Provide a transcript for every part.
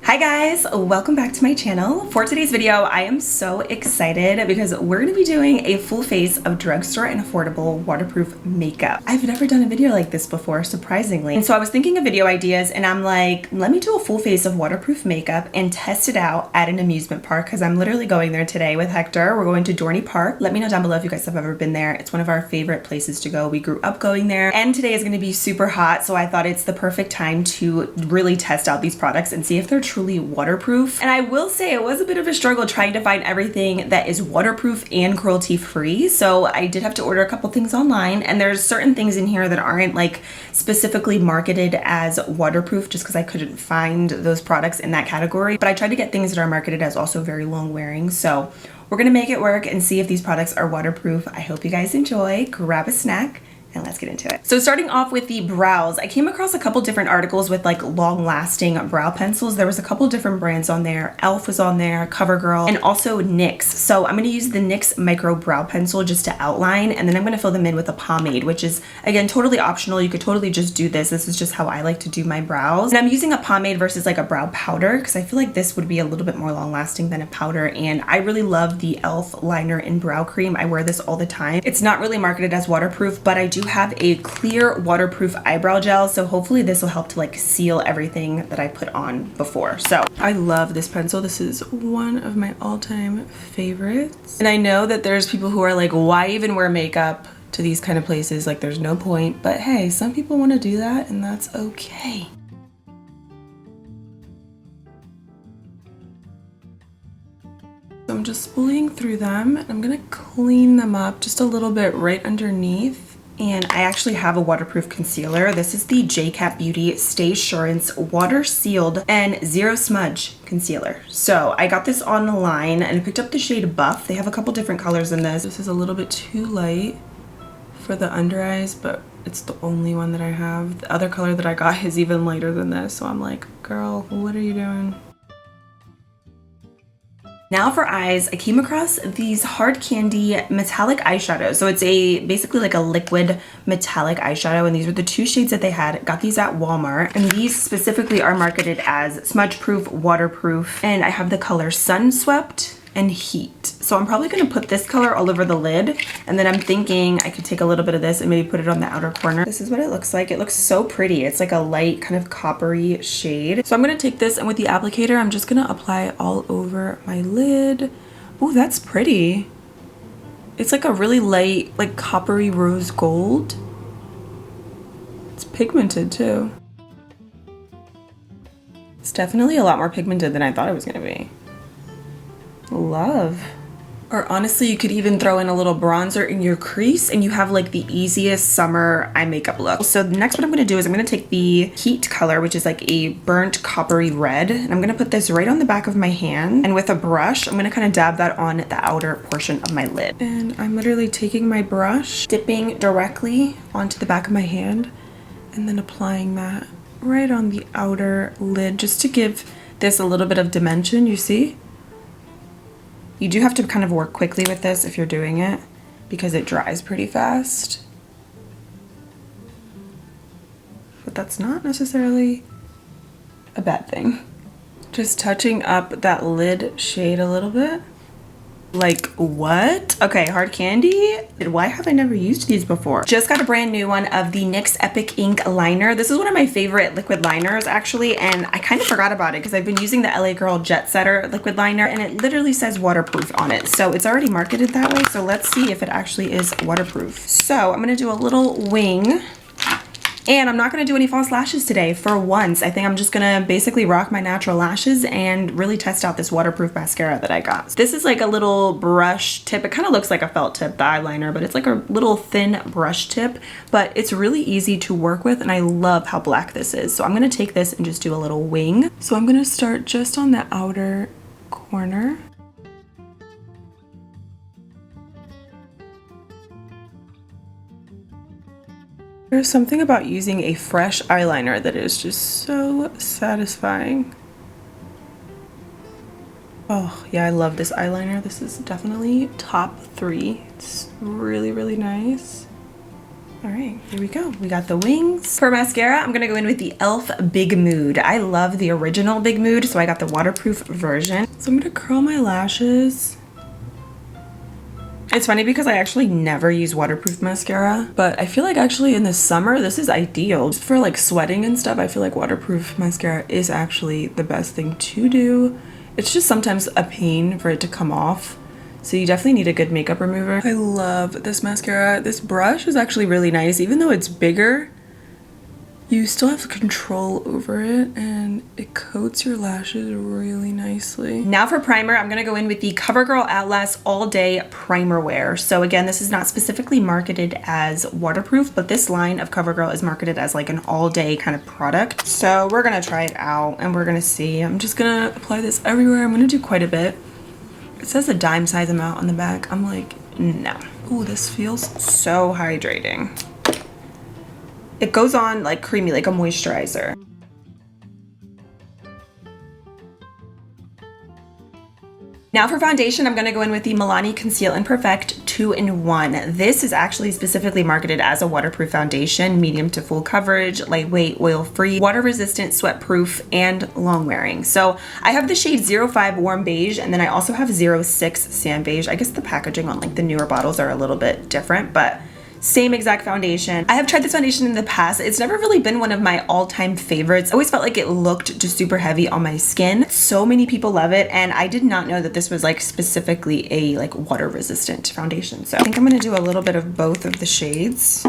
Hi guys, welcome back to my channel. For today's video, I am so excited because we're gonna be doing a full face of drugstore and affordable waterproof makeup. I've never done a video like this before, surprisingly. And so I was thinking of video ideas and I'm like, let me do a full face of waterproof makeup and test it out at an amusement park because I'm literally going there today with Hector. We're going to Dorney Park. Let me know down below if you guys have ever been there. It's one of our favorite places to go. We grew up going there and today is gonna be super hot, so I thought it's the perfect time to really test out these products and see if they're truly waterproof. And I will say it was a bit of a struggle trying to find everything that is waterproof and cruelty free. So I did have to order a couple things online, and there's certain things in here that aren't like specifically marketed as waterproof just because I couldn't find those products in that category. But I tried to get things that are marketed as also very long wearing. So we're gonna make it work and see if these products are waterproof. I hope you guys enjoy. Grab a snack and let's get into it. So starting off with the brows, I came across a couple different articles with like long lasting brow pencils. There was a couple different brands on there. e.l.f. was on there, CoverGirl, and also NYX. So I'm gonna use the NYX micro brow pencil just to outline, and then I'm gonna fill them in with a pomade, which is again totally optional. You could totally just do this. This is just how I like to do my brows. And I'm using a pomade versus like a brow powder because I feel like this would be a little bit more long lasting than a powder. And I really love the e.l.f. liner and brow cream. I wear this all the time. It's not really marketed as waterproof, but I do have a clear waterproof eyebrow gel, so hopefully this will help to like seal everything that I put on before. So I love this pencil. This is one of my all-time favorites, and I know that there's people who are like, why even wear makeup to these kind of places? Like there's no point. But hey, some people want to do that and that's okay. So I'm just spooling through them. I'm gonna clean them up just a little bit right underneath. And I actually have a waterproof concealer. This is the JCat Beauty Stay Assurance Water Sealed and Zero Smudge Concealer. So I got this online and I picked up the shade Buff. They have a couple different colors in this. This is a little bit too light for the under eyes, but it's the only one that I have. The other color that I got is even lighter than this. So I'm like, girl, what are you doing? Now for eyes, I came across these Hard Candy metallic eyeshadows. So it's basically like a liquid metallic eyeshadow, and these were the two shades that they had. Got these at Walmart, and these specifically are marketed as smudge proof, waterproof, and I have the color Sun Swept and Heat. So I'm probably gonna put this color all over the lid, and then I'm thinking I could take a little bit of this and maybe put it on the outer corner. This is what it looks like. It looks so pretty. It's like a light kind of coppery shade. So I'm gonna take this, and with the applicator, I'm just gonna apply all over my lid. Oh, that's pretty. It's like a really light, like coppery rose gold. It's pigmented too. It's definitely a lot more pigmented than I thought it was gonna be. Love. Or honestly, you could even throw in a little bronzer in your crease and you have like the easiest summer eye makeup look. So the next what I'm gonna do is I'm gonna take the Heat color, which is like a burnt coppery red, and I'm gonna put this right on the back of my hand, and with a brush I'm gonna kind of dab that on the outer portion of my lid. And I'm literally taking my brush, dipping directly onto the back of my hand, and then applying that right on the outer lid just to give this a little bit of dimension. You see? You do have to kind of work quickly with this if you're doing it because it dries pretty fast. But that's not necessarily a bad thing. Just touching up that lid shade a little bit. Like what? Okay, Hard Candy. Why have I never used these before? Just got a brand new one of the NYX Epic Ink liner. This is one of my favorite liquid liners actually, and I kind of forgot about it because I've been using the LA Girl Jet Setter liquid liner and it literally says waterproof on it. So it's already marketed that way. So let's see if it actually is waterproof. So I'm gonna do a little wing. And I'm not gonna do any false lashes today for once. I think I'm just gonna basically rock my natural lashes and really test out this waterproof mascara that I got. This is like a little brush tip. It kind of looks like a felt tip, the eyeliner, but it's like a little thin brush tip, but it's really easy to work with, and I love how black this is. So I'm gonna take this and just do a little wing. So I'm gonna start just on the outer corner. There's something about using a fresh eyeliner that is just so satisfying. Oh yeah, I love this eyeliner. This is definitely top 3. It's really, really nice. All right, here we go. We got the wings. For mascara, I'm gonna go in with the e.l.f. Big Mood. I love the original Big Mood, so I got the waterproof version. So I'm gonna curl my lashes. It's funny because I actually never use waterproof mascara, but I feel like actually in the summer, this is ideal. Just for like sweating and stuff, I feel like waterproof mascara is actually the best thing to do. It's just sometimes a pain for it to come off. So you definitely need a good makeup remover. I love this mascara. This brush is actually really nice. Even though it's bigger, you still have control over it and it coats your lashes really nicely. Now for primer, I'm gonna go in with the CoverGirl Outlast All Day Primer Wear. So again, this is not specifically marketed as waterproof, but this line of CoverGirl is marketed as like an all day kind of product. So we're gonna try it out and we're gonna see. I'm just gonna apply this everywhere. I'm gonna do quite a bit. It says a dime size amount on the back. I'm like, no. Ooh, this feels so hydrating. It goes on like creamy, like a moisturizer. Now for foundation, I'm gonna go in with the Milani Conceal and Perfect 2-in-1. This is actually specifically marketed as a waterproof foundation, medium to full coverage, lightweight, oil-free, water-resistant, sweat-proof, and long-wearing. So I have the shade 05 Warm Beige, and then I also have 06 Sand Beige. I guess the packaging on like the newer bottles are a little bit different, but same exact foundation. I have tried this foundation in the past. It's never really been one of my all-time favorites. I always felt like it looked just super heavy on my skin. So many people love it, and I did not know that this was like specifically a like water-resistant foundation. So I think I'm gonna do a little bit of both of the shades.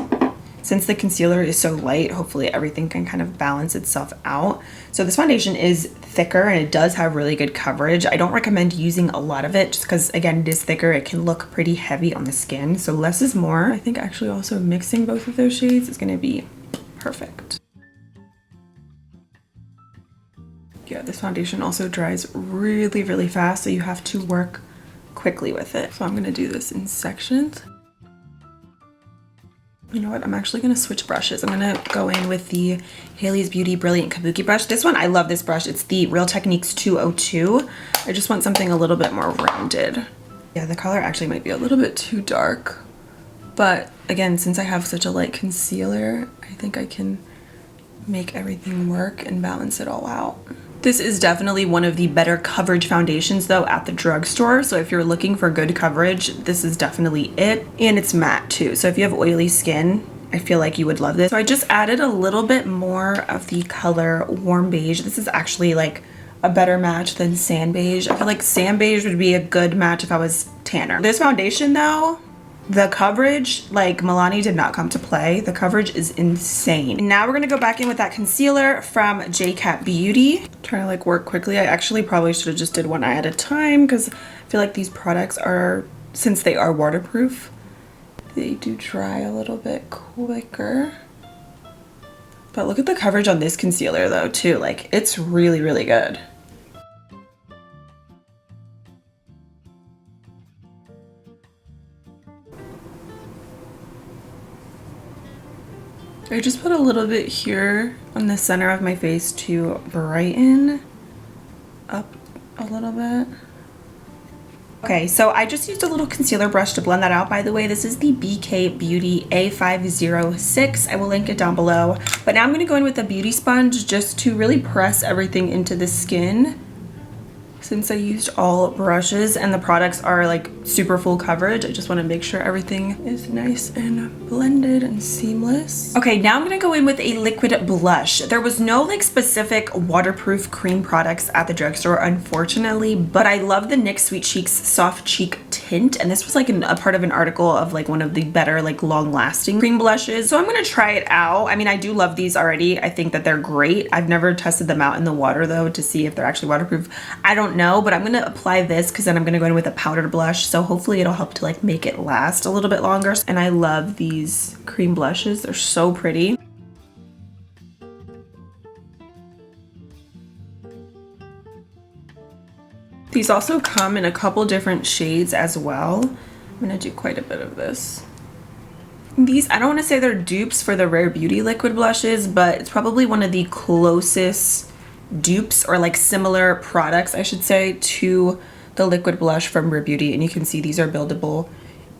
Since the concealer is so light, hopefully everything can kind of balance itself out. So this foundation is thicker and it does have really good coverage. I don't recommend using a lot of it just because, again, it is thicker. It can look pretty heavy on the skin. So less is more. I think actually also mixing both of those shades is going to be perfect. Yeah, this foundation also dries really, really fast. So you have to work quickly with it. So I'm going to do this in sections. You know what, I'm actually gonna switch brushes. I'm gonna go in with the Haley's Beauty Brilliant Kabuki brush. This one, I love this brush. It's the Real Techniques 202. I just want something a little bit more rounded. Yeah, the color actually might be a little bit too dark. But again, since I have such a light concealer, I think I can make everything work and balance it all out. This is definitely one of the better coverage foundations though at the drugstore. So if you're looking for good coverage, this is definitely it. And it's matte too. So if you have oily skin, I feel like you would love this. So I just added a little bit more of the color Warm Beige. This is actually like a better match than Sand Beige. I feel like Sand Beige would be a good match if I was tanner. This foundation though, the coverage, like Milani did not come to play. The coverage is insane. Now we're gonna go back in with that concealer from JCat Beauty. Trying to like work quickly. I actually probably should have just did one eye at a time because I feel like these products are, since they are waterproof, they do dry a little bit quicker. But look at the coverage on this concealer though too. Like it's really, really good. I just put a little bit here on the center of my face to brighten up a little bit. Okay, so I just used a little concealer brush to blend that out. By the way, this is the BK Beauty A506. I will link it down below. But now I'm gonna go in with a beauty sponge just to really press everything into the skin. Since I used all brushes and the products are like super full coverage, I just want to make sure everything is nice and blended and seamless. Okay, now I'm going to go in with a liquid blush. There was no like specific waterproof cream products at the drugstore, unfortunately, but I love the NYX Sweet Cheeks Soft Cheek Tint, and this was like a part of an article of like one of the better like long-lasting cream blushes. So I'm going to try it out. I mean, I do love these already. I think that they're great. I've never tested them out in the water though to see if they're actually waterproof. I don't know, but I'm gonna apply this because then I'm gonna go in with a powdered blush, so hopefully it'll help to like make it last a little bit longer. And I love these cream blushes. They're so pretty. These also come in a couple different shades as well. I'm gonna do quite a bit of this. These, I don't want to say they're dupes for the Rare Beauty liquid blushes, but it's probably one of the closest dupes or like similar products, I should say, to the liquid blush from Rare Beauty. And you can see these are buildable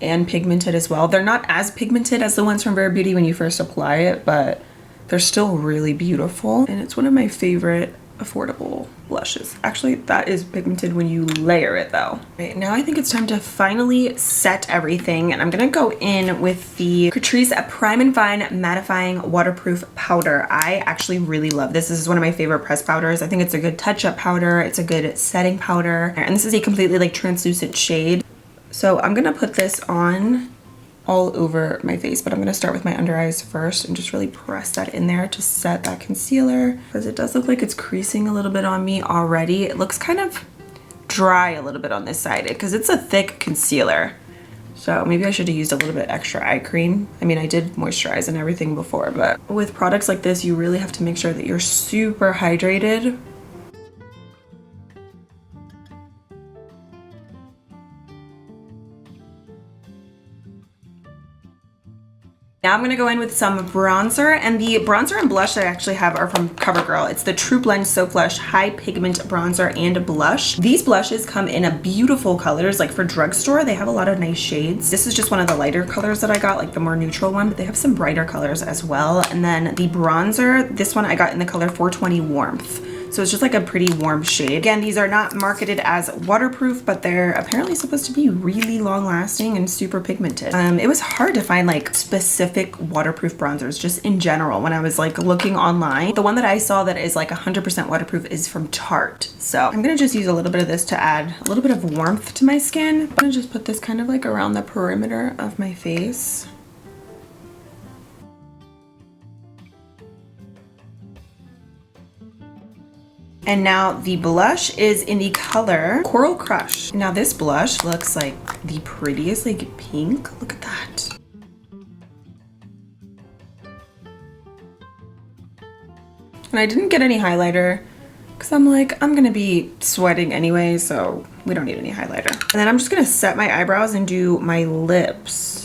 and pigmented as well. They're not as pigmented as the ones from Rare Beauty when you first apply it, but they're still really beautiful. And it's one of my favorite affordable blushes. Actually, that is pigmented when you layer it though. Right, now I think it's time to finally set everything, and I'm gonna go in with the Catrice Prime and Fine Mattifying Waterproof Powder. I actually really love this. This is one of my favorite press powders. I think it's a good touch-up powder. It's a good setting powder, and this is a completely like translucent shade. So I'm gonna put this on all over my face, but I'm gonna start with my under eyes first and just really press that in there to set that concealer, because it does look like it's creasing a little bit on me already. It looks kind of dry a little bit on this side because it's a thick concealer. So maybe I should have used a little bit extra eye cream. I mean, I did moisturize and everything before, but with products like this, you really have to make sure that you're super hydrated. Now I'm gonna go in with some bronzer, and the bronzer and blush that I actually have are from CoverGirl. It's the True Blend So Flush High Pigment Bronzer and Blush. These blushes come in a beautiful colors, like for drugstore, they have a lot of nice shades. This is just one of the lighter colors that I got, like the more neutral one, but they have some brighter colors as well. And then the bronzer, this one I got in the color 420 Warmth. So it's just like a pretty warm shade. Again, these are not marketed as waterproof, but they're apparently supposed to be really long lasting and super pigmented. It was hard to find like specific waterproof bronzers just in general when I was like looking online. The one that I saw that is like 100% waterproof is from Tarte. So I'm gonna just use a little bit of this to add a little bit of warmth to my skin. I'm gonna just put this kind of like around the perimeter of my face. And now the blush is in the color Coral Crush. Now this blush looks like the prettiest, like pink. Look at that. And I didn't get any highlighter because I'm like, I'm gonna be sweating anyway, so we don't need any highlighter. And then I'm just gonna set my eyebrows and do my lips.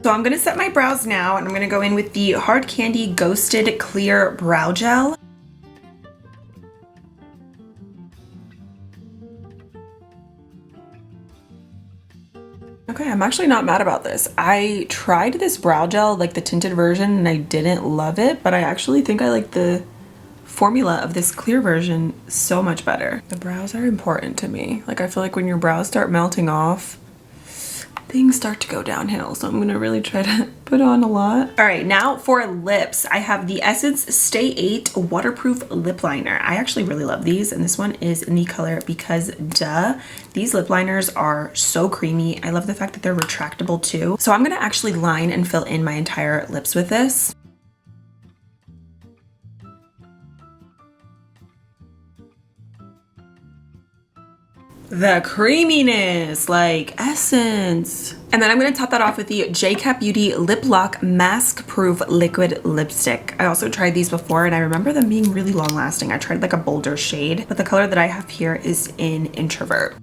So I'm gonna set my brows now, and I'm gonna go in with the Hard Candy Ghosted Clear Brow Gel. Okay, I'm actually not mad about this. I tried this brow gel, like the tinted version, and I didn't love it, but I actually think I like the formula of this clear version so much better. The brows are important to me. Like I feel like when your brows start melting off, things start to go downhill, so I'm gonna really try to put on a lot. All right, now for lips, I have the Essence Stay 8 Waterproof Lip Liner. I actually really love these, and this one is in the color Because Duh. These lip liners are so creamy. I love the fact that they're retractable too. So I'm gonna actually line and fill in my entire lips with this. The creaminess, like Essence. And then I'm gonna top that off with the JCat Beauty Lip Lock Mask Proof Liquid Lipstick. I also tried these before, and I remember them being really long lasting. I tried like a bolder shade, but the color that I have here is in Introvert.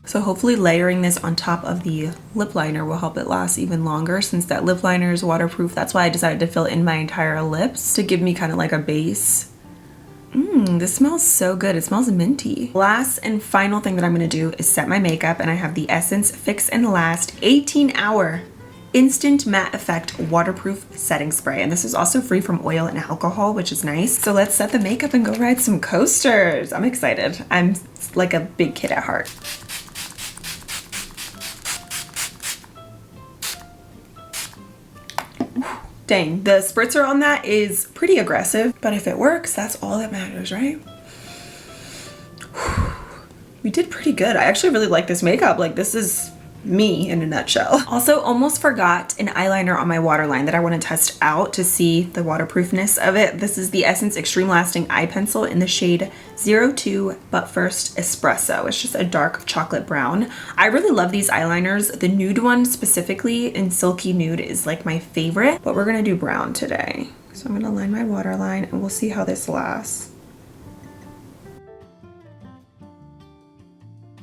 So hopefully layering this on top of the lip liner will help it last even longer, since that lip liner is waterproof. That's why I decided to fill in my entire lips to give me kind of like a base. This smells so good. It smells minty. Last and final thing that I'm gonna do is set my makeup, and I have the Essence Fix and Last 18-hour Instant Matte Effect Waterproof Setting Spray. And this is also free from oil and alcohol, which is nice. So let's set the makeup and go ride some coasters. I'm excited. I'm like a big kid at heart. Dang, the spritzer on that is pretty aggressive, but if it works, that's all that matters, right? We did pretty good. I actually really like this makeup. Like, this is me in a nutshell. Also, almost forgot an eyeliner on my waterline that I want to test out to see the waterproofness of it. This is the Essence Extreme Lasting Eye Pencil in the shade 02 But First Espresso. It's just a dark chocolate brown. I really love these eyeliners. The nude one specifically in Silky Nude is like my favorite, but we're gonna do brown today. So I'm gonna line my waterline and we'll see how this lasts.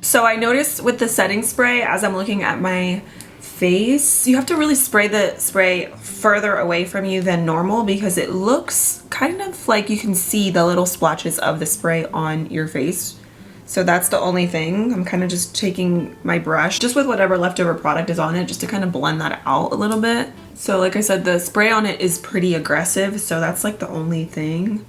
So I noticed with the setting spray, as I'm looking at my face, you have to really spray the spray further away from you than normal because it looks kind of like you can see the little splotches of the spray on your face. So that's the only thing. I'm kind of just taking my brush just with whatever leftover product is on it just to kind of blend that out a little bit. So like I said, the spray on it is pretty aggressive, so that's like the only thing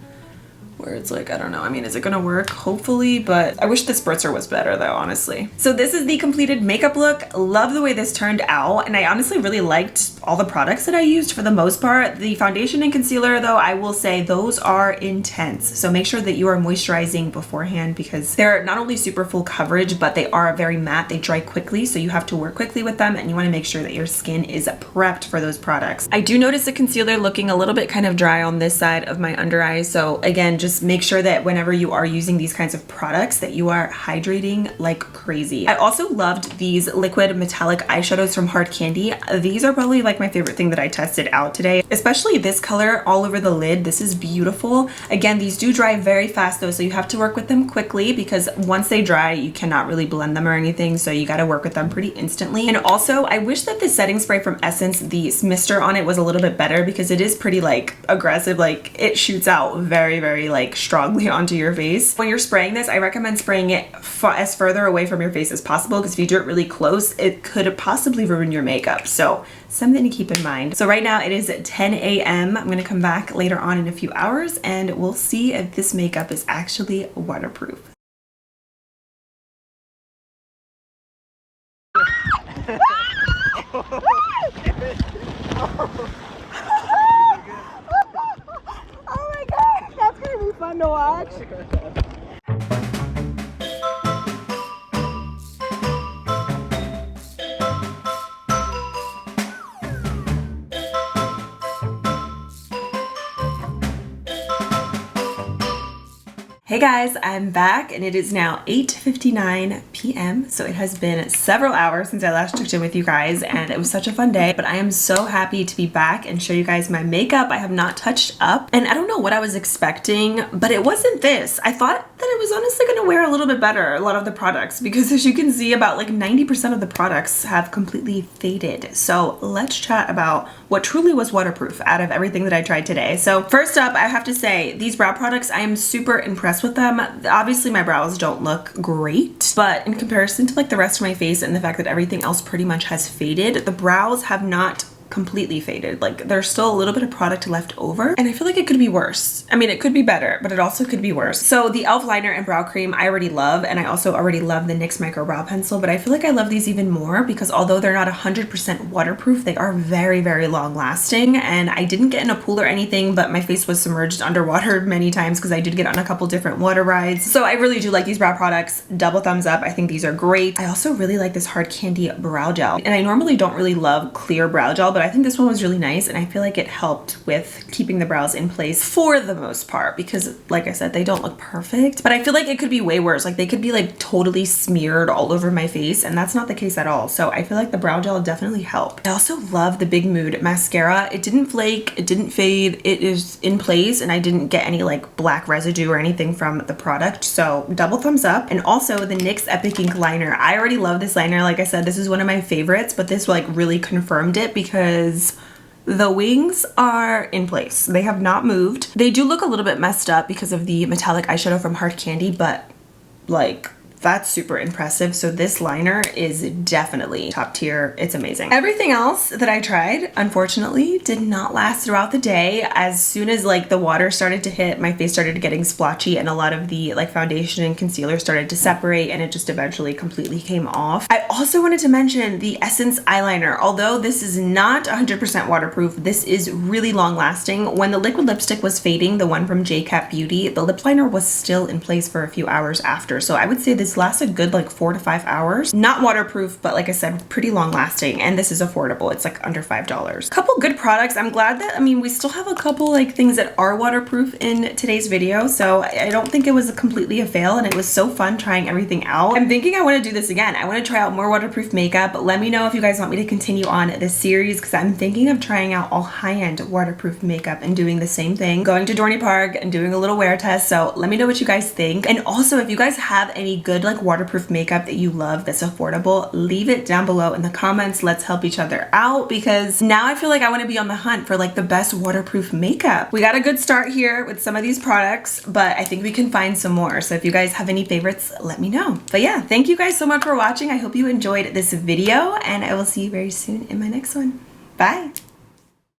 where it's like, I don't know, I mean, is it gonna work? Hopefully, but I wish the spritzer was better though, honestly. So this is the completed makeup look. Love the way this turned out, and I honestly really liked all the products that I used for the most part. The foundation and concealer though, I will say those are intense. So make sure that you are moisturizing beforehand because they're not only super full coverage, but they are very matte. They dry quickly, so you have to work quickly with them, and you wanna make sure that your skin is prepped for those products. I do notice the concealer looking a little bit kind of dry on this side of my under eye, so again, just make sure that whenever you are using these kinds of products that you are hydrating like crazy. I also loved these liquid metallic eyeshadows from Hard Candy. These are probably like my favorite thing that I tested out today, especially this color all over the lid. This is beautiful. Again, these do dry very fast though, so you have to work with them quickly because once they dry, you cannot really blend them or anything, so you got to work with them pretty instantly. And also, I wish that the setting spray from Essence, the mister on it was a little bit better because it is pretty like aggressive, like it shoots out very, very like strongly onto your face. When you're spraying this, I recommend spraying it as further away from your face as possible because if you do it really close, it could possibly ruin your makeup. So something to keep in mind. So right now it is 10 a.m. I'm gonna come back later on in a few hours and we'll see if this makeup is actually waterproof. Oh my god, that's gonna be fun to watch. Hey guys, I'm back and it is now 8:59 p.m. So it has been several hours since I last checked in with you guys and it was such a fun day, but I am so happy to be back and show you guys my makeup. I have not touched up and I don't know what I was expecting, but it wasn't this. I thought that it was honestly going to wear a little bit better, a lot of the products, because as you can see, about like 90% of the products have completely faded. So let's chat about what truly was waterproof out of everything that I tried today. So first up, I have to say these brow products, I am super impressed with them. Obviously my brows don't look great, but in comparison to like the rest of my face and the fact that everything else pretty much has faded, the brows have not completely faded. Like there's still a little bit of product left over and I feel like it could be worse. I mean, it could be better, but it also could be worse. So the e.l.f. liner and brow cream I already love, and I also already love the NYX micro brow pencil, but I feel like I love these even more because although they're not 100% waterproof, they are very, very long lasting. And I didn't get in a pool or anything, but my face was submerged underwater many times because I did get on a couple different water rides. So I really do like these brow products. Double thumbs up. I think these are great. I also really like this Hard Candy brow gel, and I normally don't really love clear brow gel, but I think this one was really nice and I feel like it helped with keeping the brows in place for the most part because like I said, they don't look perfect, but I feel like it could be way worse. Like they could be like totally smeared all over my face and that's not the case at all. So I feel like the brow gel definitely helped. I also love the Big Mood mascara. It didn't flake, it didn't fade, it is in place and I didn't get any like black residue or anything from the product. So double thumbs up. And also the NYX Epic Ink liner. I already love this liner. Like I said, this is one of my favorites, but this like really confirmed it because the wings are in place. They have not moved. They do look a little bit messed up because of the metallic eyeshadow from Hard Candy, but like that's super impressive. So this liner is definitely top tier. It's amazing. Everything else that I tried, unfortunately, did not last throughout the day. As soon as like the water started to hit, my face started getting splotchy and a lot of the like foundation and concealer started to separate and it just eventually completely came off. I also wanted to mention the Essence eyeliner. Although this is not 100% waterproof, this is really long lasting. When the liquid lipstick was fading, the one from JCat Beauty, the lip liner was still in place for a few hours after. So I would say this lasts a good like 4 to 5 hours. Not waterproof, but like I said, pretty long lasting, and this is affordable. It's like under $5. Couple good products. I'm glad that, I mean, we still have a couple like things that are waterproof in today's video, so I don't think it was completely a fail, and it was so fun trying everything out. I'm thinking I want to do this again. I want to try out more waterproof makeup. Let me know if you guys want me to continue on this series because I'm thinking of trying out all high-end waterproof makeup and doing the same thing, going to Dorney Park and doing a little wear test. So let me know what you guys think, and also if you guys have any good like waterproof makeup that you love that's affordable, leave it down below in the comments. Let's help each other out, because now I feel like I want to be on the hunt for like the best waterproof makeup. We got a good start here with some of these products, but I think we can find some more. So if you guys have any favorites, let me know. But yeah, thank you guys so much for watching. I hope you enjoyed this video, and I will see you very soon in my next one. Bye.